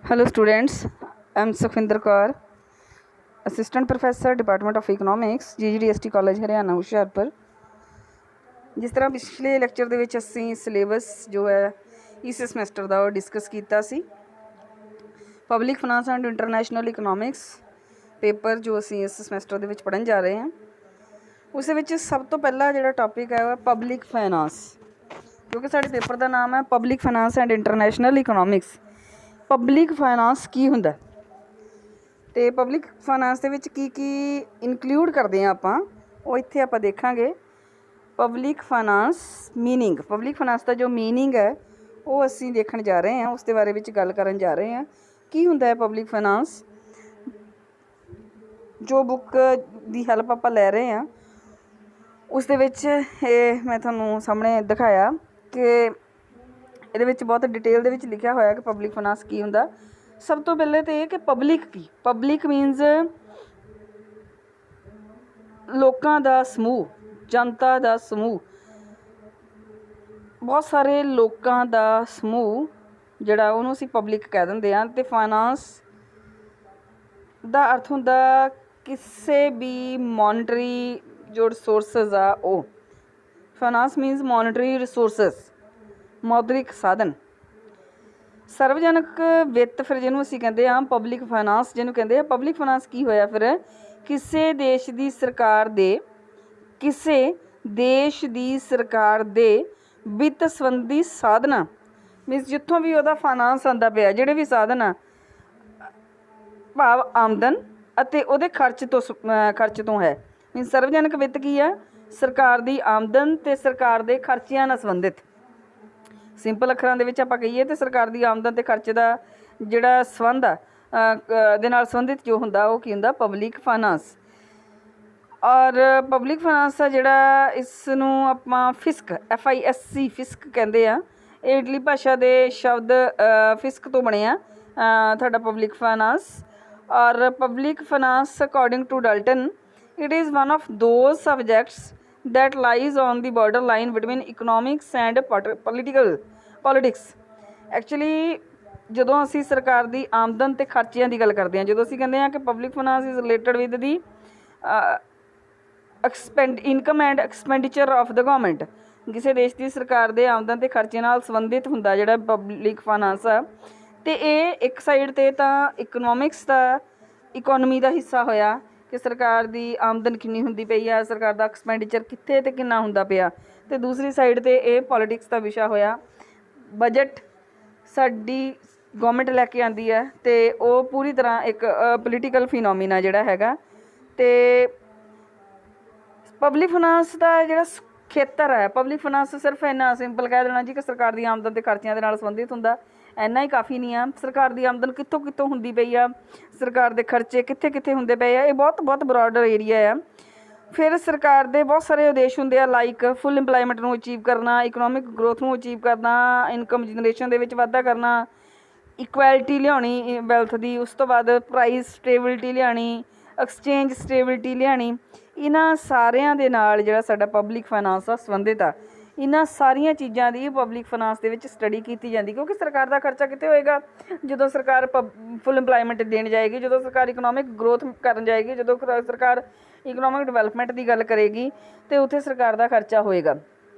Hello students, I am Sukhvinder Kaur, Assistant Professor Department of Economics, GGDST College Haryana Hoshiarpur. ਜਿਸ ਤਰ੍ਹਾਂ ਪਿਛਲੇ lecture ਦੇ ਵਿੱਚ ਅਸੀਂ ਸਿਲੇਬਸ ਜੋ ਹੈ ਇਸ ਸਮੈਸਟਰ ਦਾ ਉਹ ਡਿਸਕਸ ਕੀਤਾ ਸੀ। Public finance and international economics paper ਜੋ ਅਸੀਂ ਇਸ ਸਮੈਸਟਰ ਦੇ ਵਿੱਚ ਪੜ੍ਹਨ ਜਾ ਰਹੇ ਹਾਂ, ਉਸ ਦੇ ਵਿੱਚ ਸਭ ਤੋਂ ਪਹਿਲਾ ਜਿਹੜਾ ਟੌਪਿਕ ਹੈ ਉਹ ਪਬਲਿਕ ਫਾਈਨਾਂਸ, ਕਿਉਂਕਿ ਸਾਡੇ ਪੇਪਰ ਦਾ ਨਾਮ ਹੈ public finance and international economics. Public finance ਕੀ ਹੁੰਦਾ ਅਤੇ ਪਬਲਿਕ ਫਾਈਨਾਂਸ ਦੇ ਵਿੱਚ ਕੀ ਕੀ ਇਨਕਲੂਡ ਕਰਦੇ ਹਾਂ ਆਪਾਂ, ਉਹ ਇੱਥੇ ਆਪਾਂ ਦੇਖਾਂਗੇ। Public finance meaning, public finance ਦਾ ਜੋ ਮੀਨਿੰਗ ਹੈ ਉਹ ਅਸੀਂ ਦੇਖਣ ਜਾ ਰਹੇ ਹਾਂ, ਉਸ ਦੇ ਬਾਰੇ ਵਿੱਚ ਗੱਲ ਕਰਨ ਜਾ ਰਹੇ ਹਾਂ। ਕੀ ਹੁੰਦਾ ਹੈ ਪਬਲਿਕ ਫਾਈਨਾਂਸ? ਜੋ ਬੁੱਕ ਦੀ ਹੈਲਪ ਆਪਾਂ ਲੈ ਰਹੇ ਹਾਂ ਉਸ ਦੇ ਵਿੱਚ ਇਹ ਮੈਂ ਤੁਹਾਨੂੰ ਸਾਹਮਣੇ ਦਿਖਾਇਆ ਕਿ ਇਹਦੇ ਵਿੱਚ ਬਹੁਤ ਡਿਟੇਲ ਦੇ ਵਿੱਚ ਲਿਖਿਆ ਹੋਇਆ ਕਿ ਪਬਲਿਕ ਫਾਈਨਾਂਸ ਕੀ ਹੁੰਦਾ। ਸਭ ਤੋਂ ਪਹਿਲੇ ਤਾਂ ਇਹ ਕਿ ਪਬਲਿਕ ਕੀ, ਪਬਲਿਕ ਮੀਨਸ ਲੋਕਾਂ ਦਾ ਸਮੂਹ, ਜਨਤਾ ਦਾ ਸਮੂਹ, ਬਹੁਤ ਸਾਰੇ ਲੋਕਾਂ ਦਾ ਸਮੂਹ ਜਿਹੜਾ ਉਹਨੂੰ ਅਸੀਂ ਪਬਲਿਕ ਕਹਿ ਦਿੰਦੇ ਹਾਂ। ਅਤੇ ਫਾਈਨਾਂਸ ਦਾ ਅਰਥ ਹੁੰਦਾ ਕਿਸੇ ਵੀ ਮੋਨੀਟਰੀ ਜੋ ਰਿਸੋਰਸਿਸ ਆ ਉਹ। ਫਾਈਨਾਂਸ ਮੀਨਸ ਮੋਨੀਟਰੀ ਰਿਸੋਰਸਿਸ, ਮੌਦਰਿਕ ਸਾਧਨ। ਸਰਵਜਨਕ ਵਿੱਤ ਫਿਰ ਜਿਹਨੂੰ ਅਸੀਂ ਕਹਿੰਦੇ ਹਾਂ ਪਬਲਿਕ ਫਾਈਨਾਂਸ ਜਿਹਨੂੰ ਕਹਿੰਦੇ ਆ। ਪਬਲਿਕ ਫਾਈਨਾਂਸ ਕੀ ਹੋਇਆ ਫਿਰ? ਕਿਸੇ ਦੇਸ਼ ਦੀ ਸਰਕਾਰ ਦੇ, ਕਿਸੇ ਦੇਸ਼ ਦੀ ਸਰਕਾਰ ਦੇ ਵਿੱਤ ਸੰਬੰਧੀ ਸਾਧਨਾਂ, ਮੀਨਸ ਜਿੱਥੋਂ ਵੀ ਉਹਦਾ ਫਾਈਨਾਂਸ ਆਉਂਦਾ ਪਿਆ, ਜਿਹੜੇ ਵੀ ਸਾਧਨ ਆ, ਭਾਵ ਆਮਦਨ ਅਤੇ ਉਹਦੇ ਖਰਚ ਤੋਂ ਹੈ। ਮੀਨਸ ਸਰਵਜਨਕ ਵਿੱਤ ਕੀ ਆ? ਸਰਕਾਰ ਦੀ ਆਮਦਨ ਅਤੇ ਸਰਕਾਰ ਦੇ ਖਰਚਿਆਂ ਨਾਲ ਸੰਬੰਧਿਤ। ਸਿੰਪਲ ਅੱਖਰਾਂ ਦੇ ਵਿੱਚ ਆਪਾਂ ਕਹੀਏ ਤਾਂ ਸਰਕਾਰ ਦੀ ਆਮਦਨ ਅਤੇ ਖਰਚੇ ਦਾ ਜਿਹੜਾ ਸੰਬੰਧ ਆ ਦੇ ਨਾਲ ਸੰਬੰਧਿਤ ਜੋ ਹੁੰਦਾ ਉਹ ਕੀ ਹੁੰਦਾ? Public finance. ਔਰ ਪਬਲਿਕ ਫਾਈਨਾਂਸ ਆ ਜਿਹੜਾ, ਇਸ ਨੂੰ ਆਪਾਂ ਫਿਸਕ, FISC ਫਿਸਕ ਕਹਿੰਦੇ ਆ। ਇਹ ਇਟਲੀ ਭਾਸ਼ਾ ਦੇ ਸ਼ਬਦ ਫਿਸਕ ਤੋਂ ਬਣਿਆ ਤੁਹਾਡਾ ਪਬਲਿਕ ਫਾਈਨਾਂਸ। ਔਰ public finance according to Dalton, it is one of those subjects that lies on the border line between economics and politics. Actually ਜਦੋਂ ਅਸੀਂ ਸਰਕਾਰ ਦੀ ਆਮਦਨ ਅਤੇ ਖਰਚਿਆਂ ਦੀ ਗੱਲ ਕਰਦੇ ਹਾਂ, ਜਦੋਂ ਅਸੀਂ ਕਹਿੰਦੇ ਹਾਂ ਕਿ public finance is related with the income and expenditure of the government, ਕਿਸੇ ਦੇਸ਼ ਦੀ ਸਰਕਾਰ ਦੇ ਆਮਦਨ ਅਤੇ ਖਰਚੇ ਨਾਲ ਸੰਬੰਧਿਤ ਹੁੰਦਾ ਜਿਹੜਾ ਪਬਲਿਕ ਫਾਈਨਾਂਸ ਆ। ਅਤੇ ਇਹ ਇੱਕ ਸਾਈਡ 'ਤੇ ਤਾਂ ਇਕਨੋਮਿਕਸ ਦਾ, ਇਕੋਨਮੀ ਦਾ ਹਿੱਸਾ ਹੋਇਆ ਕਿ ਸਰਕਾਰ ਦੀ ਆਮਦਨ ਕਿੰਨੀ ਹੁੰਦੀ ਪਈ ਆ, ਸਰਕਾਰ ਦਾ ਐਕਸਪੈਂਡੀਚਰ ਕਿੱਥੇ ਅਤੇ ਕਿੰਨਾ ਹੁੰਦਾ ਪਿਆ। ਅਤੇ ਦੂਸਰੀ ਸਾਈਡ 'ਤੇ ਇਹ ਪੋਲੀਟਿਕਸ ਦਾ ਵਿਸ਼ਾ ਹੋਇਆ। ਬਜਟ ਸਾਡੀ ਗੌਰਮੈਂਟ ਲੈ ਕੇ ਆਉਂਦੀ ਹੈ ਅਤੇ ਉਹ ਪੂਰੀ ਤਰ੍ਹਾਂ ਇੱਕ ਪੋਲੀਟੀਕਲ ਫਿਨੋਮੀਨਾ ਜਿਹੜਾ ਹੈਗਾ। ਅਤੇ ਪਬਲਿਕ ਫਾਈਨਾਂਸ ਦਾ ਜਿਹੜਾ ਖੇਤਰ ਹੈ, ਪਬਲਿਕ ਫਾਈਨਾਂਸ ਸਿਰਫ ਇੰਨਾ ਸਿੰਪਲ ਕਹਿ ਦੇਣਾ ਜੀ ਕਿ ਸਰਕਾਰ ਦੀ ਆਮਦਨ ਅਤੇ ਖਰਚਿਆਂ ਦੇ ਨਾਲ ਸੰਬੰਧਿਤ ਹੁੰਦਾ, ਇੰਨਾ ਹੀ ਕਾਫੀ ਨਹੀਂ ਆ। ਸਰਕਾਰ ਦੀ ਆਮਦਨ ਕਿੱਥੋਂ ਕਿੱਥੋਂ ਹੁੰਦੀ ਪਈ ਆ, ਸਰਕਾਰ ਦੇ ਖਰਚੇ ਕਿੱਥੇ ਕਿੱਥੇ ਹੁੰਦੇ ਪਏ ਆ, ਇਹ ਬਹੁਤ ਬਰੋਡਰ ਏਰੀਆ ਆ। ਫਿਰ ਸਰਕਾਰ ਦੇ ਬਹੁਤ ਸਾਰੇ ਉਦੇਸ਼ ਹੁੰਦੇ ਆ, ਲਾਈਕ ਫੁੱਲ ਇੰਪਲਾਈਮੈਂਟ ਨੂੰ ਅਚੀਵ ਕਰਨਾ, ਇਕਨੋਮਿਕ ਗਰੋਥ ਨੂੰ ਅਚੀਵ ਕਰਨਾ, ਇਨਕਮ ਜਨਰੇਸ਼ਨ ਦੇ ਵਿੱਚ ਵਾਧਾ ਕਰਨਾ, ਇਕੁਐਲਿਟੀ ਲਿਆਉਣੀ ਵੈਲਥ ਦੀ, ਉਸ ਤੋਂ ਬਾਅਦ ਪ੍ਰਾਈਸ ਸਟੇਬਿਲਿਟੀ ਲਿਆਉਣੀ, ਐਕਸਚੇਂਜ ਸਟੇਬਿਲਿਟੀ ਲਿਆਉਣੀ। ਇਹਨਾਂ ਸਾਰਿਆਂ ਦੇ ਨਾਲ ਜਿਹੜਾ ਸਾਡਾ ਪਬਲਿਕ ਫਾਈਨਾਂਸ ਆ ਸੰਬੰਧਿਤ ਆ। ਇਹਨਾਂ ਸਾਰੀਆਂ ਚੀਜ਼ਾਂ ਦੀ ਪਬਲਿਕ ਫਾਈਨਾਂਸ ਦੇ ਵਿੱਚ ਸਟੱਡੀ ਕੀਤੀ ਜਾਂਦੀ, ਕਿਉਂਕਿ ਸਰਕਾਰ ਦਾ ਖਰਚਾ ਕਿੱਥੇ ਹੋਏਗਾ? ਜਦੋਂ ਸਰਕਾਰ ਫੁੱਲ ਇੰਪਲਾਈਮੈਂਟ ਦੇਣ ਜਾਏਗੀ, ਜਦੋਂ ਸਰਕਾਰ ਇਕਨੋਮਿਕ ਗਰੋਥ ਕਰਨ ਜਾਏਗੀ, ਜਦੋਂ ਸਰਕਾਰ ਇਕਨੋਮਿਕ ਡਿਵੈਲਪਮੈਂਟ ਦੀ ਗੱਲ ਕਰੇਗੀ ਅਤੇ ਉੱਥੇ ਸਰਕਾਰ ਦਾ ਖਰਚਾ ਹੋਏਗਾ।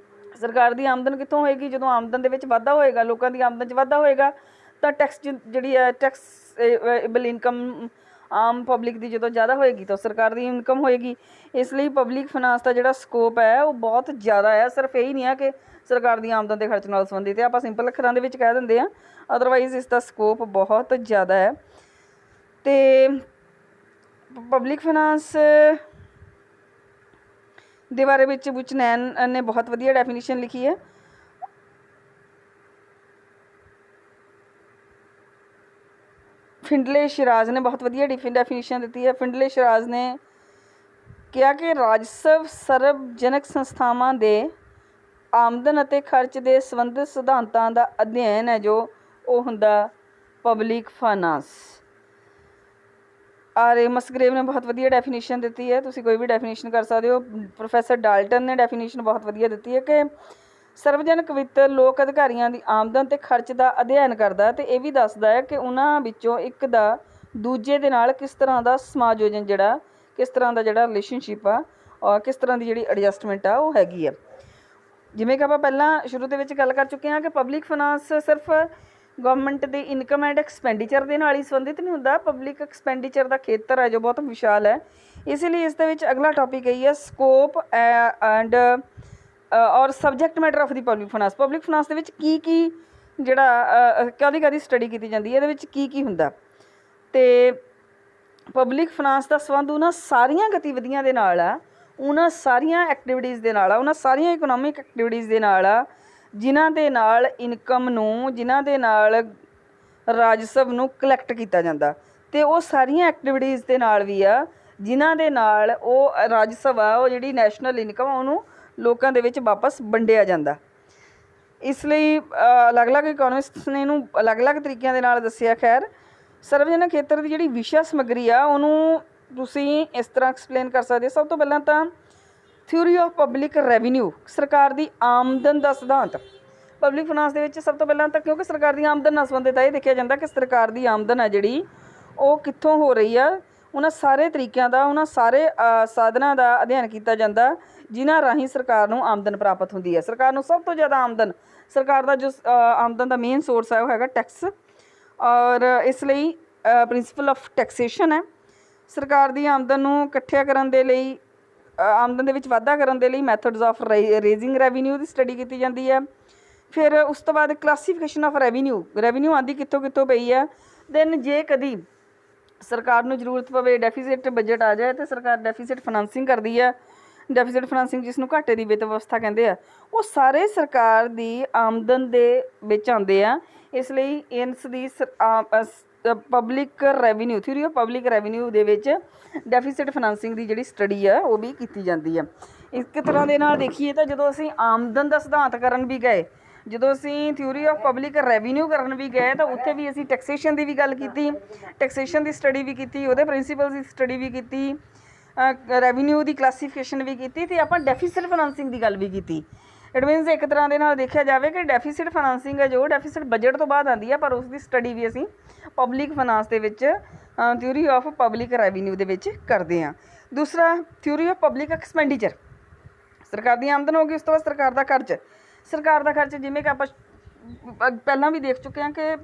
ਸਰਕਾਰ ਦੀ ਆਮਦਨ ਕਿੱਥੋਂ ਹੋਏਗੀ? ਜਦੋਂ ਆਮਦਨ ਦੇ ਵਿੱਚ ਵਾਧਾ ਹੋਏਗਾ, ਲੋਕਾਂ ਦੀ ਆਮਦਨ 'ਚ ਵਾਧਾ ਹੋਏਗਾ ਤਾਂ ਟੈਕਸ ਜਿਹੜੀ ਹੈ, ਟੈਕਸਏਬਲ ਇਨਕਮ ਆਮ ਪਬਲਿਕ ਦੀ ਜਦੋਂ ਜ਼ਿਆਦਾ ਹੋਏਗੀ ਤਾਂ ਸਰਕਾਰ ਦੀ ਇਨਕਮ ਹੋਏਗੀ। ਇਸ ਲਈ ਪਬਲਿਕ ਫਾਈਨਾਂਸ ਦਾ ਜਿਹੜਾ ਸਕੋਪ ਹੈ ਉਹ ਬਹੁਤ ਜ਼ਿਆਦਾ ਹੈ। ਸਿਰਫ ਇਹੀ ਨਹੀਂ ਹੈ ਕਿ ਸਰਕਾਰ ਦੀ ਆਮਦਨ ਦੇ ਖਰਚ ਨਾਲ ਸੰਬੰਧਿਤ ਹੈ, ਆਪਾਂ ਸਿੰਪਲ ਅੱਖਰਾਂ ਦੇ ਵਿੱਚ ਕਹਿ ਦਿੰਦੇ ਹਾਂ, ਅਦਰਵਾਈਜ਼ ਇਸ ਦਾ ਸਕੋਪ ਬਹੁਤ ਜ਼ਿਆਦਾ ਹੈ। ਅਤੇ ਪਬਲਿਕ ਫਾਈਨਾਂਸ ਦੇ ਬਾਰੇ ਵਿੱਚ ਬੁਚਨੈਨ ਨੇ ਬਹੁਤ ਵਧੀਆ ਡੈਫੀਨੇਸ਼ਨ ਲਿਖੀ ਹੈ। ਫਿੰਡਲੇ ਸ਼ਿਰਾਜ਼ ਨੇ ਬਹੁਤ ਵਧੀਆ ਡੈਫੀਨੇਸ਼ਨ ਦਿੱਤੀ ਹੈ। ਫਿੰਡਲੇ ਸ਼ਿਰਾਜ਼ ਨੇ ਕਿਹਾ ਕਿ ਰਾਜਸਵ ਸਰਵਜਨਕ ਸੰਸਥਾਵਾਂ ਦੇ ਆਮਦਨ ਅਤੇ ਖਰਚ ਦੇ ਸੰਬੰਧਿਤ ਸਿਧਾਂਤਾਂ ਦਾ ਅਧਿਐਨ ਹੈ ਜੋ ਉਹ ਹੁੰਦਾ ਪਬਲਿਕ ਫਾਈਨਾਂਸ। ਆਰ ਮਸਗਰੇਵ ਨੇ ਬਹੁਤ ਵਧੀਆ ਡੈਫੀਨੇਸ਼ਨ ਦਿੱਤੀ ਹੈ, ਤੁਸੀਂ ਕੋਈ ਵੀ ਡੈਫੀਨੇਸ਼ਨ ਕਰ ਸਕਦੇ ਹੋ। ਪ੍ਰੋਫੈਸਰ ਡਾਲਟਨ ਨੇ ਡੈਫੀਨੇਸ਼ਨ ਬਹੁਤ ਵਧੀਆ ਦਿੱਤੀ ਹੈ ਕਿ ਸਰਵਜਨਕ ਵਿੱਤ ਲੋਕ ਅਧਿਕਾਰੀਆਂ ਦੀ ਆਮਦਨ ਤੇ ਖਰਚ ਦਾ ਅਧਿਐਨ ਕਰਦਾ ਤੇ ਇਹ ਵੀ ਦੱਸਦਾ ਹੈ ਕਿ ਉਹਨਾਂ ਵਿੱਚੋਂ ਇੱਕ ਦਾ ਦੂਜੇ ਦੇ ਨਾਲ ਕਿਸ ਤਰ੍ਹਾਂ ਦਾ ਸਮਾਯੋਜਨ ਜਿਹੜਾ ਕਿਸ ਤਰ੍ਹਾਂ ਦਾ ਜਿਹੜਾ ਰਿਲੇਸ਼ਨਸ਼ਿਪ ਆ ਔਰ ਕਿਸ ਤਰ੍ਹਾਂ ਦੀ ਜਿਹੜੀ ਐਡਜਸਟਮੈਂਟ ਆ ਉਹ ਹੈਗੀ ਆ। ਜਿਵੇਂ ਕਿ ਆਪਾਂ ਪਹਿਲਾਂ ਸ਼ੁਰੂ ਦੇ ਵਿੱਚ ਗੱਲ ਕਰ ਚੁੱਕੇ ਹਾਂ ਕਿ ਪਬਲਿਕ ਫਾਈਨਾਂਸ ਸਿਰਫ government the income and expenditure ਦੇ ਨਾਲ ਹੀ ਸੰਬੰਧਿਤ ਨਹੀਂ ਹੁੰਦਾ। ਪਬਲਿਕ ਐਕਸਪੈਂਡੀਚਰ ਦਾ ਖੇਤਰ ਹੈ ਜੋ ਬਹੁਤ ਵਿਸ਼ਾਲ ਹੈ। ਇਸ ਲਈ ਇਸ ਦੇ ਵਿੱਚ ਅਗਲਾ ਟੌਪਿਕ ਇਹੀ ਹੈ ਸਕੋਪ ਐਂਡ ਔਰ subject matter of the public finance. Public finance ਦੇ ਵਿੱਚ ਕੀ ਜਿਹੜਾ ਕਾਹਦੀ ਸਟੱਡੀ ਕੀਤੀ ਜਾਂਦੀ ਹੈ, ਇਹਦੇ ਵਿੱਚ ਕੀ ਹੁੰਦਾ। ਅਤੇ ਪਬਲਿਕ ਫਾਈਨਾਂਸ ਦਾ ਸੰਬੰਧ ਉਹਨਾਂ ਸਾਰੀਆਂ ਗਤੀਵਿਧੀਆਂ ਦੇ ਨਾਲ ਆ, ਉਹਨਾਂ ਸਾਰੀਆਂ ਐਕਟੀਵਿਟੀਜ਼ ਦੇ ਨਾਲ ਆ, ਉਹਨਾਂ ਸਾਰੀਆਂ ਇਕਨੋਮਿਕ ਐਕਟੀਵਿਟੀਜ਼ ਦੇ ਨਾਲ ਆ ਜਿਨ੍ਹਾਂ ਦੇ ਨਾਲ ਇਨਕਮ ਨੂੰ, ਜਿਨ੍ਹਾਂ ਦੇ ਨਾਲ ਰਾਜਸਵ ਨੂੰ ਕਲੈਕਟ ਕੀਤਾ ਜਾਂਦਾ, ਅਤੇ ਉਹ ਸਾਰੀਆਂ ਐਕਟੀਵਿਟੀਜ਼ ਦੇ ਨਾਲ ਵੀ ਆ ਜਿਨ੍ਹਾਂ ਦੇ ਨਾਲ ਉਹ ਰਾਜਸਵ ਆ, ਉਹ ਜਿਹੜੀ ਨੈਸ਼ਨਲ ਇਨਕਮ ਉਹਨੂੰ ਲੋਕਾਂ ਦੇ ਵਿੱਚ ਵਾਪਸ ਵੰਡਿਆ ਜਾਂਦਾ। ਇਸ ਲਈ ਅਲੱਗ-ਅਲੱਗ ਇਕੋਨੋਮਿਸਟਸ ਨੇ ਇਹਨੂੰ ਅਲੱਗ-ਅਲੱਗ ਤਰੀਕਿਆਂ ਦੇ ਨਾਲ ਦੱਸਿਆ। ਖੈਰ, ਸਰਵਜਨਕ ਖੇਤਰ ਦੀ ਜਿਹੜੀ ਵਿਸ਼ਾ ਸਮੱਗਰੀ ਆ ਉਹਨੂੰ ਤੁਸੀਂ ਇਸ ਤਰ੍ਹਾਂ ਐਕਸਪਲੇਨ ਕਰ ਸਕਦੇ। ਸਭ ਤੋਂ ਪਹਿਲਾਂ ਤਾਂ ਥਿਊਰੀ ਆਫ ਪਬਲਿਕ ਰੈਵਨਿਊ, ਸਰਕਾਰ ਦੀ ਆਮਦਨ ਦਾ ਸਿਧਾਂਤ। ਪਬਲਿਕ ਫਾਈਨਾਂਸ ਦੇ ਵਿੱਚ ਸਭ ਤੋਂ ਪਹਿਲਾਂ ਤਾਂ ਕਿਉਂਕਿ ਸਰਕਾਰ ਦੀ ਆਮਦਨ ਨਾਲ ਸੰਬੰਧਿਤ ਹੈ, ਇਹ ਦੇਖਿਆ ਜਾਂਦਾ ਕਿ ਸਰਕਾਰ ਦੀ ਆਮਦਨ ਹੈ ਜਿਹੜੀ ਉਹ ਕਿੱਥੋਂ ਹੋ ਰਹੀ ਆ। ਉਹਨਾਂ ਸਾਰੇ ਤਰੀਕਿਆਂ ਦਾ, ਉਹਨਾਂ ਸਾਰੇ ਸਾਧਨਾਂ ਦਾ ਅਧਿਐਨ ਕੀਤਾ ਜਾਂਦਾ ਜਿਨ੍ਹਾਂ ਰਾਹੀਂ ਸਰਕਾਰ ਨੂੰ ਆਮਦਨ ਪ੍ਰਾਪਤ ਹੁੰਦੀ ਹੈ। ਸਰਕਾਰ ਨੂੰ ਸਭ ਤੋਂ ਜ਼ਿਆਦਾ ਆਮਦਨ, ਸਰਕਾਰ ਦਾ ਜੋ ਆਮਦਨ ਦਾ ਮੇਨ ਸੋਰਸ ਹੈ ਉਹ ਹੈਗਾ ਟੈਕਸ, ਔਰ ਇਸ ਲਈ ਪ੍ਰਿੰਸੀਪਲ ਆਫ ਟੈਕਸੇਸ਼ਨ ਹੈ। ਸਰਕਾਰ ਦੀ ਆਮਦਨ ਨੂੰ ਇਕੱਠਿਆ ਕਰਨ ਦੇ ਲਈ, ਆਮਦਨ ਦੇ ਵਿੱਚ ਵਾਧਾ ਕਰਨ ਦੇ ਲਈ methods of raising revenue the study ਕੀਤੀ ਜਾਂਦੀ ਹੈ। ਫਿਰ ਉਸ ਤੋਂ ਬਾਅਦ ਕਲਾਸੀਫਿਕੇਸ਼ਨ ਆਫ ਰੈਵਨਿਊ ਆਉਂਦੀ ਕਿੱਥੋਂ ਪਈ ਹੈ। ਦੈਨ ਜੇ ਕਦੀ ਸਰਕਾਰ ਨੂੰ ਜ਼ਰੂਰਤ ਪਵੇ, ਡੈਫੀਸਿਟ ਬਜਟ ਆ ਜਾਏ, ਤਾਂ ਸਰਕਾਰ ਡੈਫੀਸਿਟ ਫਾਈਨਾਂਸਿੰਗ ਕਰਦੀ ਹੈ। ਡੈਫੀਸਿਟ ਫਾਈਨਾਂਸਿੰਗ ਜਿਸ ਨੂੰ ਘਾਟੇ ਦੀ ਵਿੱਤ ਵਿਵਸਥਾ ਕਹਿੰਦੇ ਆ, ਉਹ ਸਾਰੇ ਸਰਕਾਰ ਦੀ ਆਮਦਨ ਦੇ ਵਿੱਚ ਆਉਂਦੇ ਆ। ਇਸ ਲਈ ਇਸ ਦੀ public revenue, theory of public revenue ਦੇ ਵਿੱਚ ਡੈਫੀਸਿਟ ਫਾਈਨਾਂਸਿੰਗ ਦੀ ਜਿਹੜੀ ਸਟੱਡੀ ਆ ਉਹ ਵੀ ਕੀਤੀ ਜਾਂਦੀ ਆ। ਇੱਕ ਤਰ੍ਹਾਂ ਦੇ ਨਾਲ ਦੇਖੀਏ ਤਾਂ ਜਦੋਂ ਅਸੀਂ ਆਮਦਨ ਦਾ ਸਿਧਾਂਤ ਕਰਨ ਵੀ ਗਏ, ਜਦੋਂ ਅਸੀਂ ਥਿਊਰੀ ਆਫ ਪਬਲਿਕ ਰੈਵਨਿਊ ਕਰਨ ਵੀ ਗਏ, ਤਾਂ ਉੱਥੇ ਵੀ ਅਸੀਂ ਟੈਕਸੇਸ਼ਨ ਦੀ ਵੀ ਗੱਲ ਕੀਤੀ, ਟੈਕਸੇਸ਼ਨ ਦੀ ਸਟੱਡੀ ਵੀ ਕੀਤੀ, ਉਹਦੇ ਪ੍ਰਿੰਸੀਪਲਸ ਦੀ ਸਟੱਡੀ ਵੀ ਕੀਤੀ, ਰੈਵਨਿਊ ਦੀ ਕਲਾਸੀਫਿਕੇਸ਼ਨ ਵੀ ਕੀਤੀ, ਅਤੇ ਆਪਾਂ ਡੈਫੀਸਿਟ ਫਾਈਨਾਂਸਿੰਗ ਦੀ ਗੱਲ ਵੀ ਕੀਤੀ। ਇਟ ਮੀਨਸ ਇੱਕ ਤਰ੍ਹਾਂ ਦੇ ਨਾਲ ਦੇਖਿਆ ਜਾਵੇ ਕਿ ਡੈਫੀਸਿਟ ਫਾਈਨਾਂਸਿੰਗ ਹੈ ਜੋ ਡੈਫੀਸਿਟ ਬਜਟ ਤੋਂ ਬਾਅਦ ਆਉਂਦੀ ਹੈ, ਪਰ ਉਸ ਦੀ ਸਟੱਡੀ ਵੀ ਅਸੀਂ ਪਬਲਿਕ ਫਾਈਨਾਂਸ ਦੇ ਵਿੱਚ ਥਿਊਰੀ ਆਫ ਪਬਲਿਕ ਰੈਵਨਿਊ ਦੇ ਵਿੱਚ ਕਰਦੇ ਹਾਂ। ਦੂਸਰਾ ਥਿਊਰੀ ਆਫ ਪਬਲਿਕ ਐਕਸਪੈਂਡੀਚਰ, ਸਰਕਾਰ ਦੀ ਆਮਦਨ ਹੋ ਗਈ, ਉਸ ਤੋਂ ਬਾਅਦ ਸਰਕਾਰ ਦਾ ਖਰਚ। ਸਰਕਾਰ ਦਾ ਖਰਚ ਜਿਵੇਂ ਕਿ ਆਪਾਂ ਪਹਿਲਾਂ ਵੀ ਦੇਖ ਚੁੱਕੇ ਹਾਂ ਕਿ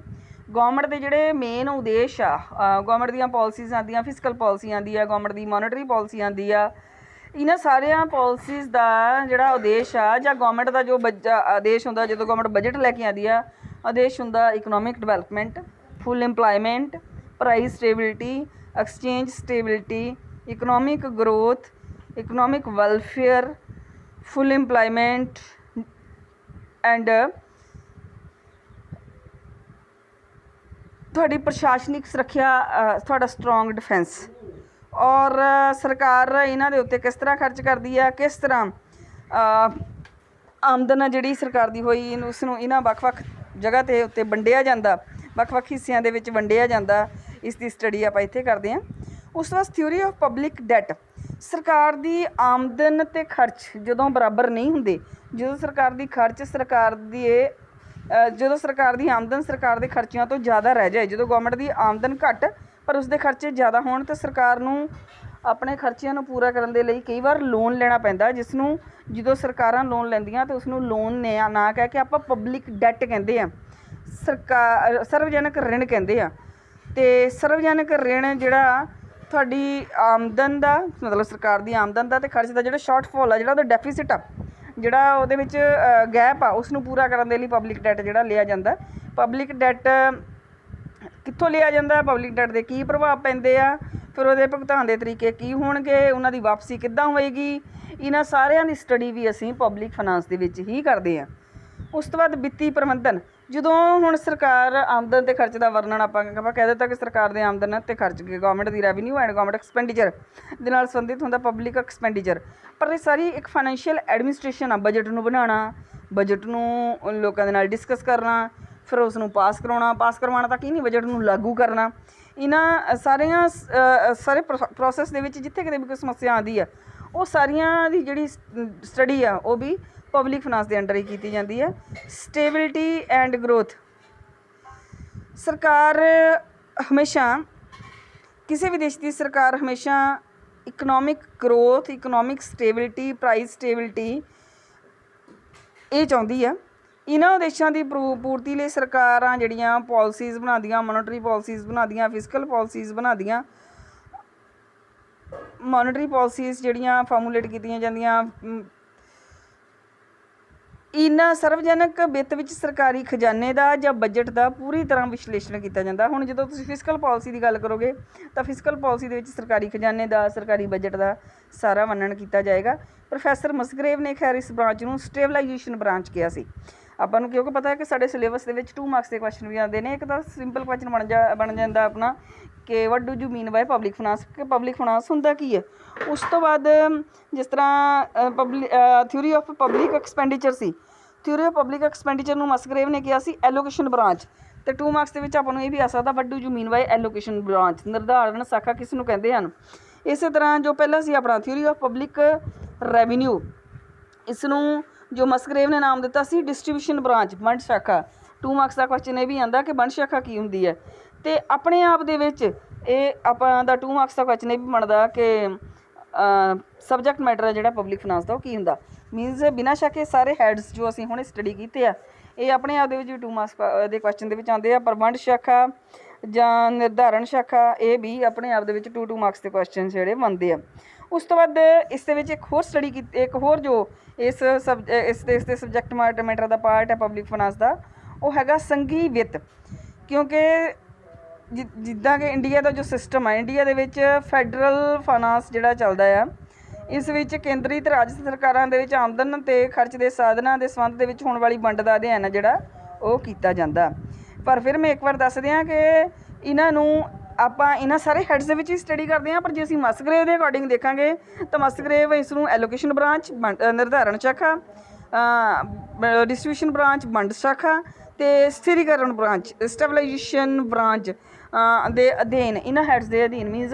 ਗੌਰਮੈਂਟ ਦੇ ਜਿਹੜੇ ਮੇਨ ਉਦੇਸ਼ ਆ, ਗੌਰਮੈਂਟ ਦੀਆਂ ਪਾਲਿਸੀਜ਼ ਆਉਂਦੀਆਂ, ਫਿਸਕਲ ਪਾਲਿਸੀ ਆਉਂਦੀ ਆ, ਗੌਰਮੈਂਟ ਦੀ ਮੋਨਿਟਰੀ ਪਾਲਿਸੀ ਆਉਂਦੀ ਆ। ਇਹਨਾਂ ਸਾਰਿਆਂ ਪਾਲਿਸੀਜ਼ ਦਾ ਜਿਹੜਾ ਉਦੇਸ਼ ਆ, ਜਾਂ ਗੌਰਮੈਂਟ ਦਾ ਜੋ ਆਦੇਸ਼ ਹੁੰਦਾ ਜਦੋਂ ਗੌਰਮੈਂਟ ਬਜਟ ਲੈ ਕੇ ਆਉਂਦੀ ਆ, ਆਦੇਸ਼ ਹੁੰਦਾ economic development, full employment, price stability, exchange stability, economic growth, economic welfare, full employment and ਤੁਹਾਡੀ ਪ੍ਰਸ਼ਾਸਨਿਕ ਸੁਰੱਖਿਆ, ਤੁਹਾਡਾ ਸਟਰੋਂਗ ਡਿਫੈਂਸ। ਔਰ ਸਰਕਾਰ ਇਹਨਾਂ ਦੇ ਉੱਤੇ ਕਿਸ ਤਰ੍ਹਾਂ ਖਰਚ ਕਰਦੀ ਹੈ, ਕਿਸ ਤਰ੍ਹਾਂ ਆਮਦਨ ਆ ਜਿਹੜੀ ਸਰਕਾਰ ਦੀ ਹੋਈ ਉਸ ਨੂੰ ਇਹਨਾਂ ਵੱਖ-ਵੱਖ ਜਗ੍ਹਾ 'ਤੇ ਉੱਤੇ ਵੰਡਿਆ ਜਾਂਦਾ, ਵੱਖ-ਵੱਖ ਹਿੱਸਿਆਂ ਦੇ ਵਿੱਚ ਵੰਡਿਆ ਜਾਂਦਾ, ਇਸ ਦੀ ਸਟੱਡੀ ਆਪਾਂ ਇੱਥੇ ਕਰਦੇ ਹਾਂ। ਉਸ ਤੋਂ ਬਾਅਦ ਥਿਊਰੀ ਆਫ ਪਬਲਿਕ ਡੈਟ, ਸਰਕਾਰ ਦੀ ਆਮਦਨ ਅਤੇ ਖਰਚ ਜਦੋਂ ਬਰਾਬਰ ਨਹੀਂ ਹੁੰਦੇ, ਜਦੋਂ ਸਰਕਾਰ ਦੀ ਖਰਚ ਜਦੋਂ ਸਰਕਾਰ ਦੀ ਆਮਦਨ ਸਰਕਾਰ ਦੇ ਖਰਚਿਆਂ ਤੋਂ ਜ਼ਿਆਦਾ ਰਹਿ ਜਾਏ, ਜਦੋਂ ਗੌਰਮੈਂਟ ਦੀ ਆਮਦਨ ਘੱਟ ਪਰ ਉਸਦੇ ਖਰਚੇ ਜ਼ਿਆਦਾ ਹੋਣ, ਤਾਂ ਸਰਕਾਰ ਨੂੰ ਆਪਣੇ ਖਰਚਿਆਂ ਨੂੰ ਪੂਰਾ ਕਰਨ ਦੇ ਲਈ ਕਈ ਵਾਰ ਲੋਨ ਲੈਣਾ ਪੈਂਦਾ, ਜਿਸ ਨੂੰ ਜਦੋਂ ਸਰਕਾਰਾਂ ਲੋਨ ਲੈਂਦੀਆਂ ਤਾਂ ਉਸ ਨੂੰ ਲੋਨ ਨਾ ਕਹਿ ਕੇ ਆਪਾਂ ਪਬਲਿਕ ਡੈਟ ਕਹਿੰਦੇ ਆ, ਸਰਵਜਨਕ ਰਿਣ ਕਹਿੰਦੇ ਆ। ਅਤੇ ਸਰਵਜਨਕ ਰਿਣ ਜਿਹੜਾ ਤੁਹਾਡੀ ਆਮਦਨ ਦਾ, ਮਤਲਬ ਸਰਕਾਰ ਦੀ ਆਮਦਨ ਦਾ ਅਤੇ ਖਰਚ ਦਾ ਜਿਹੜਾ ਸ਼ਾਰਟਫਾਲ ਆ, ਜਿਹੜਾ ਉਹਦਾ ਡੈਫੀਸਿਟ ਆ, ਜਿਹੜਾ ਉਹਦੇ ਵਿੱਚ ਗੈਪ ਆ, ਉਸ ਨੂੰ ਪੂਰਾ ਕਰਨ ਦੇ ਲਈ ਪਬਲਿਕ ਡੈਟ ਜਿਹੜਾ ਲਿਆ ਜਾਂਦਾ। ਪਬਲਿਕ ਡੈਟ ਕਿੱਥੋਂ ਲਿਆ ਜਾਂਦਾ, ਪਬਲਿਕ ਡੈਟ ਦੇ ਕੀ ਪ੍ਰਭਾਵ ਪੈਂਦੇ ਆ, ਫਿਰ ਉਹਦੇ ਭੁਗਤਾਨ ਦੇ ਤਰੀਕੇ ਕੀ ਹੋਣਗੇ, ਉਹਨਾਂ ਦੀ ਵਾਪਸੀ ਕਿੱਦਾਂ ਹੋਏਗੀ, ਇਹਨਾਂ ਸਾਰਿਆਂ ਦੀ ਸਟੱਡੀ ਵੀ ਅਸੀਂ ਪਬਲਿਕ ਫਾਈਨਾਂਸ ਦੇ ਵਿੱਚ ਹੀ ਕਰਦੇ ਹਾਂ। ਉਸ ਤੋਂ ਬਾਅਦ ਵਿੱਤੀ ਪ੍ਰਬੰਧਨ, ਜਦੋਂ ਹੁਣ ਸਰਕਾਰ ਆਮਦਨ ਅਤੇ ਖਰਚ ਦਾ ਵਰਣਨ ਆਪਾਂ ਕਹਿ ਦਿੱਤਾ ਕਿ ਸਰਕਾਰ ਦੇ ਆਮਦਨ ਅਤੇ ਖਰਚ, government the revenue and government expenditure ਦੇ ਨਾਲ ਸੰਬੰਧਿਤ ਹੁੰਦਾ ਪਬਲਿਕ ਐਕਸਪੈਂਡੀਚਰ। ਪਰ ਇਹ ਸਾਰੀ ਇੱਕ ਫਾਈਨੈਂਸ਼ੀਅਲ ਐਡਮਿਨਿਸਟ੍ਰੇਸ਼ਨ ਆ, ਬਜਟ ਨੂੰ ਬਣਾਉਣਾ, ਬਜਟ ਨੂੰ ਲੋਕਾਂ ਦੇ ਨਾਲ ਡਿਸਕਸ ਕਰਨਾ, ਫਿਰ ਉਸ ਨੂੰ ਪਾਸ ਕਰਵਾਉਣਾ ਤੱਕ ਹੀ ਨਹੀਂ, ਬਜਟ ਨੂੰ ਲਾਗੂ ਕਰਨਾ। ਇਹਨਾਂ ਸਾਰੇ ਪ੍ਰੋਸੈਸ ਦੇ ਵਿੱਚ ਜਿੱਥੇ ਕਿਤੇ ਵੀ ਕੋਈ ਸਮੱਸਿਆ ਆਉਂਦੀ ਆ, ਉਹ ਸਾਰੀਆਂ ਦੀ ਜਿਹੜੀ ਸਟੱਡੀ ਆ ਉਹ ਵੀ ਪਬਲਿਕ ਫਾਈਨਾਂਸ ਦੇ ਅੰਡਰ ਹੀ ਕੀਤੀ ਜਾਂਦੀ ਹੈ। ਸਟੇਬਿਲਿਟੀ ਐਂਡ ਗਰੋਥ, ਸਰਕਾਰ ਹਮੇਸ਼ਾ ਕਿਸੇ ਵੀ ਦੇਸ਼ ਦੀ ਸਰਕਾਰ ਹਮੇਸ਼ਾ economic growth, economic stability, price stability ਇਹ ਚਾਹੁੰਦੀ ਆ। ਇਹਨਾਂ ਉਦੇਸ਼ਾਂ ਦੀ ਪੂਰਤੀ ਲਈ ਸਰਕਾਰਾਂ ਜਿਹੜੀਆਂ ਪਾਲਿਸੀਜ਼ ਬਣਾਉਂਦੀਆਂ, ਮੋਨਟਰੀ ਪਾਲਿਸੀਜ਼ ਬਣਾਉਂਦੀਆਂ, ਫਿਸਕਲ ਪਾਲਿਸੀਜ਼ ਬਣਾਉਂਦੀਆਂ। ਮੋਨਟਰੀ ਪਾਲਿਸੀਜ਼ ਜਿਹੜੀਆਂ ਫਾਰਮੂਲੇਟ ਕੀਤੀਆਂ ਜਾਂਦੀਆਂ। ਇਹਨਾਂ ਸਰਵਜਨਕ ਵਿੱਤ ਵਿੱਚ ਸਰਕਾਰੀ ਖਜ਼ਾਨੇ ਦਾ ਜਾਂ ਬਜਟ ਦਾ ਪੂਰੀ ਤਰ੍ਹਾਂ ਵਿਸ਼ਲੇਸ਼ਣ ਕੀਤਾ ਜਾਂਦਾ। ਹੁਣ ਜਦੋਂ ਤੁਸੀਂ ਫਿਸਕਲ ਪਾਲਿਸੀ ਦੀ ਗੱਲ ਕਰੋਗੇ ਤਾਂ ਫਿਸਕਲ ਪਾਲਿਸੀ ਦੇ ਵਿੱਚ ਸਰਕਾਰੀ ਖਜ਼ਾਨੇ ਦਾ, ਸਰਕਾਰੀ ਬਜਟ ਦਾ ਸਾਰਾ ਵਰਣਨ ਕੀਤਾ ਜਾਏਗਾ। ਪ੍ਰੋਫੈਸਰ ਮਸਗਰੇਵ ਨੇ ਖੈਰ ਇਸ ਬ੍ਰਾਂਚ ਨੂੰ ਸਟੇਬਲਾਈਜੇਸ਼ਨ ਬ੍ਰਾਂਚ ਕਿਹਾ ਸੀ। ਆਪਾਂ ਨੂੰ ਕਿਉਂਕਿ ਪਤਾ ਹੈ ਕਿ ਸਾਡੇ ਸਿਲੇਬਸ ਦੇ ਵਿੱਚ 2 ਮਾਰਕਸ ਦੇ ਕੁਐਸਚਨ ਵੀ ਆਉਂਦੇ ਨੇ। ਇੱਕ ਤਾਂ ਸਿੰਪਲ ਕੁਐਸਚਨ ਬਣ ਜਾਂਦਾ ਆਪਣਾ ਕਿ what do you mean by public finance, ਕਿ ਪਬਲਿਕ ਫਾਈਨਾਂਸ ਹੁੰਦਾ ਕੀ ਹੈ। ਉਸ ਤੋਂ ਬਾਅਦ ਜਿਸ ਤਰ੍ਹਾਂ ਥਿਊਰੀ ਆਫ ਪਬਲਿਕ ਐਕਸਪੈਂਡੀਚਰ ਸੀ, ਥਿਊਰੀ ਆਫ ਪਬਲਿਕ ਐਕਸਪੈਂਡੀਚਰ ਨੂੰ ਮਸਗਰੇਵ ਨੇ ਕਿਹਾ ਸੀ ਐਲੋਕੇਸ਼ਨ ਬ੍ਰਾਂਚ। ਅਤੇ 2 ਮਾਰਕਸ ਦੇ ਵਿੱਚ ਆਪਾਂ ਨੂੰ ਇਹ ਵੀ ਆ ਸਕਦਾ what do you mean by allocation branch, ਨਿਰਧਾਰਨ ਸ਼ਾਖਾ ਕਿਸ ਨੂੰ ਕਹਿੰਦੇ ਹਨ। ਇਸੇ ਤਰ੍ਹਾਂ ਜੋ ਪਹਿਲਾਂ ਸੀ ਆਪਣਾ ਥਿਊਰੀ ਆਫ ਪਬਲਿਕ ਰੈਵਨਿਊ, ਇਸ ਨੂੰ ਜੋ ਮਸਗਰੇਵ ਨੇ ਨਾਮ ਦਿੱਤਾ ਸੀ ਡਿਸਟਰੀਬਿਊਸ਼ਨ ਬ੍ਰਾਂਚ, ਵੰਡ ਸ਼ਾਖਾ। 2 ਮਾਰਕਸ ਦਾ ਕੁਐਸਚਨ ਇਹ ਵੀ ਆਉਂਦਾ ਕਿ ਵੰਡ ਸ਼ਾਖਾ ਕੀ ਹੁੰਦੀ ਹੈ। ਅਤੇ ਆਪਣੇ ਆਪ ਦੇ ਵਿੱਚ ਇਹ ਆਪਾਂ ਦਾ 2 ਮਾਰਕਸ ਦਾ ਕੁਐਸਚਨ ਇਹ ਵੀ ਬਣਦਾ ਕਿ ਸਬਜੈਕਟ ਮੈਟਰ ਹੈ ਜਿਹੜਾ ਪਬਲਿਕ ਫਾਈਨਾਂਸ ਦਾ ਉਹ ਕੀ ਹੁੰਦਾ। ਮੀਨਸ ਬਿਨਾਂ ਸ਼ੱਕ ਇਹ ਸਾਰੇ ਹੈਡਸ ਜੋ ਅਸੀਂ ਹੁਣੇ ਸਟੱਡੀ ਕੀਤੇ ਆ ਇਹ ਆਪਣੇ ਆਪ ਦੇ ਵਿੱਚ ਵੀ 2 ਮਾਰਕਸ ਦੇ ਕੁਐਸਚਨ ਦੇ ਵਿੱਚ ਆਉਂਦੇ ਆ। ਪਰ ਵੰਡ ਸ਼ਾਖਾ ਜਾਂ ਨਿਰਧਾਰਨ ਸ਼ਾਖਾ ਇਹ ਵੀ ਆਪਣੇ ਆਪ ਦੇ ਵਿੱਚ 2 ਮਾਰਕਸ ਦੇ ਕੁਐਸਚਨ ਜਿਹੜੇ ਬਣਦੇ ਆ। ਉਸ ਤੋਂ ਬਾਅਦ ਇਸ ਦੇ ਵਿੱਚ ਇੱਕ ਹੋਰ ਸਟੱਡੀ ਕੀਤੀ, ਇੱਕ ਹੋਰ ਜੋ ਇਸ ਦੇ ਸਬਜੈਕਟ ਮੈਟਰ ਦਾ ਪਾਰਟ ਹੈ ਪਬਲਿਕ ਫਾਈਨਾਂਸ ਦਾ, ਉਹ ਹੈਗਾ ਸੰਘੀ ਵਿੱਤ। ਕਿਉਂਕਿ ਜਿੱਦਾਂ ਕਿ ਇੰਡੀਆ ਦਾ ਜੋ ਸਿਸਟਮ ਹੈ, ਇੰਡੀਆ ਦੇ ਵਿੱਚ ਫੈਡਰਲ ਫਾਈਨਾਂਸ ਜਿਹੜਾ ਚੱਲਦਾ ਆ, ਇਸ ਵਿੱਚ ਕੇਂਦਰੀ ਅਤੇ ਰਾਜ ਸਰਕਾਰਾਂ ਦੇ ਵਿੱਚ ਆਮਦਨ ਅਤੇ ਖਰਚ ਦੇ ਸਾਧਨਾਂ ਦੇ ਸੰਬੰਧ ਦੇ ਵਿੱਚ ਹੋਣ ਵਾਲੀ ਵੰਡ ਦਾ ਅਧਿਐਨ ਹੈ ਜਿਹੜਾ ਉਹ ਕੀਤਾ ਜਾਂਦਾ। ਪਰ ਫਿਰ ਮੈਂ ਇੱਕ ਵਾਰ ਦੱਸ ਦਿਆਂ ਕਿ ਇਹਨਾਂ ਨੂੰ ਆਪਾਂ ਇਹਨਾਂ ਸਾਰੇ ਹੈਡਸ ਦੇ ਵਿੱਚ ਹੀ ਸਟੱਡੀ ਕਰਦੇ ਹਾਂ। ਪਰ ਜੇ ਅਸੀਂ ਮਸਗਰੇਵ ਦੇ ਅਕੋਰਡਿੰਗ ਦੇਖਾਂਗੇ ਤਾਂ ਮਸਗਰੇਵ ਇਸ ਨੂੰ ਐਲੋਕੇਸ਼ਨ ਬ੍ਰਾਂਚ, ਨਿਰਧਾਰਨ ਸ਼ਾਖਾ, ਡਿਸਟ੍ਰੀਬਿਊਸ਼ਨ ਬ੍ਰਾਂਚ, ਵੰਡ ਸ਼ਾਖਾ ਅਤੇ ਸਥਿਰੀਕਰਨ ਬ੍ਰਾਂਚ, ਸਟੈਬਲਾਈਜੇਸ਼ਨ ਬ੍ਰਾਂਚ ਦੇ ਅਧੀਨ, ਇਹਨਾਂ ਹੈਡਸ ਦੇ ਅਧੀਨ। ਮੀਨਸ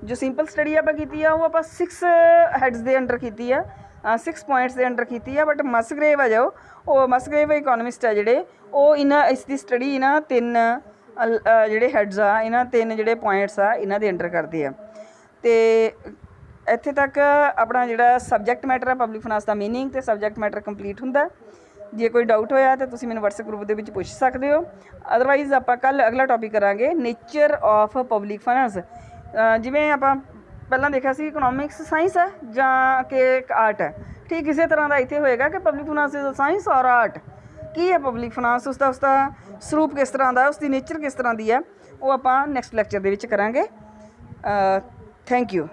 ਜੋ ਸਿੰਪਲ ਸਟੱਡੀ ਆਪਾਂ ਕੀਤੀ ਆ ਉਹ ਆਪਾਂ 6 ਹੈਡਸ ਦੇ ਅੰਡਰ ਕੀਤੀ ਆ, 6 ਪੁਆਇੰਟਸ ਦੇ ਅੰਡਰ ਕੀਤੀ ਆ। ਬਟ ਮਸਗਰੇਵ ਆ ਜੋ ਉਹ ਮਸਗਰੇਵ ਇਕੋਨਮਿਸਟ ਆ ਜਿਹੜੇ ਉਹ ਇਸ ਦੀ ਸਟੱਡੀ ਇਹਨਾਂ 3 ਜਿਹੜੇ ਹੈਡਸ ਆ, ਇਹਨਾਂ 3 ਜਿਹੜੇ ਪੁਆਇੰਟਸ ਆ ਇਹਨਾਂ ਦੇ ਅੰਡਰ ਕਰਦੇ ਆ। ਅਤੇ ਇੱਥੇ ਤੱਕ ਆਪਣਾ ਜਿਹੜਾ ਸਬਜੈਕਟ ਮੈਟਰ ਹੈ ਪਬਲਿਕ ਫਾਈਨਾਂਸ ਦਾ ਮੀਨਿੰਗ ਅਤੇ ਸਬਜੈਕਟ ਮੈਟਰ ਕੰਪਲੀਟ ਹੁੰਦਾ। ਜੇ ਕੋਈ ਡਾਊਟ ਹੋਇਆ ਤਾਂ ਤੁਸੀਂ ਮੈਨੂੰ ਵਟਸਐਪ ਗਰੁੱਪ ਦੇ ਵਿੱਚ ਪੁੱਛ ਸਕਦੇ ਹੋ। ਅਦਰਵਾਈਜ਼ ਆਪਾਂ ਕੱਲ੍ਹ ਅਗਲਾ ਟੌਪਿਕ ਕਰਾਂਗੇ ਨੇਚਰ ਆਫ ਪਬਲਿਕ ਫਾਈਨਾਂਸ। ਜਿਵੇਂ ਆਪਾਂ ਪਹਿਲਾਂ ਦੇਖਿਆ ਸੀ ਇਕਨੋਮਿਕਸ ਸਾਇੰਸ ਹੈ ਜਾਂ ਕਿ ਇੱਕ ਆਰਟ ਹੈ, ਠੀਕ ਇਸੇ ਤਰ੍ਹਾਂ ਦਾ ਇੱਥੇ ਹੋਏਗਾ ਕਿ ਪਬਲਿਕ ਫਾਈਨਾਂਸ ਇਜ਼ ਸਾਇੰਸ ਔਰ ਆਰਟ। ਕੀ ਹੈ ਪਬਲਿਕ ਫਾਈਨਾਂਸ, ਉਸਦਾ ਸਰੂਪ ਕਿਸ ਤਰ੍ਹਾਂ ਦਾ, ਉਸਦੀ ਨੇਚਰ ਕਿਸ ਤਰ੍ਹਾਂ ਦੀ ਹੈ, ਉਹ ਆਪਾਂ ਨੈਕਸਟ ਲੈਕਚਰ ਦੇ ਵਿੱਚ ਕਰਾਂਗੇ। Thank you.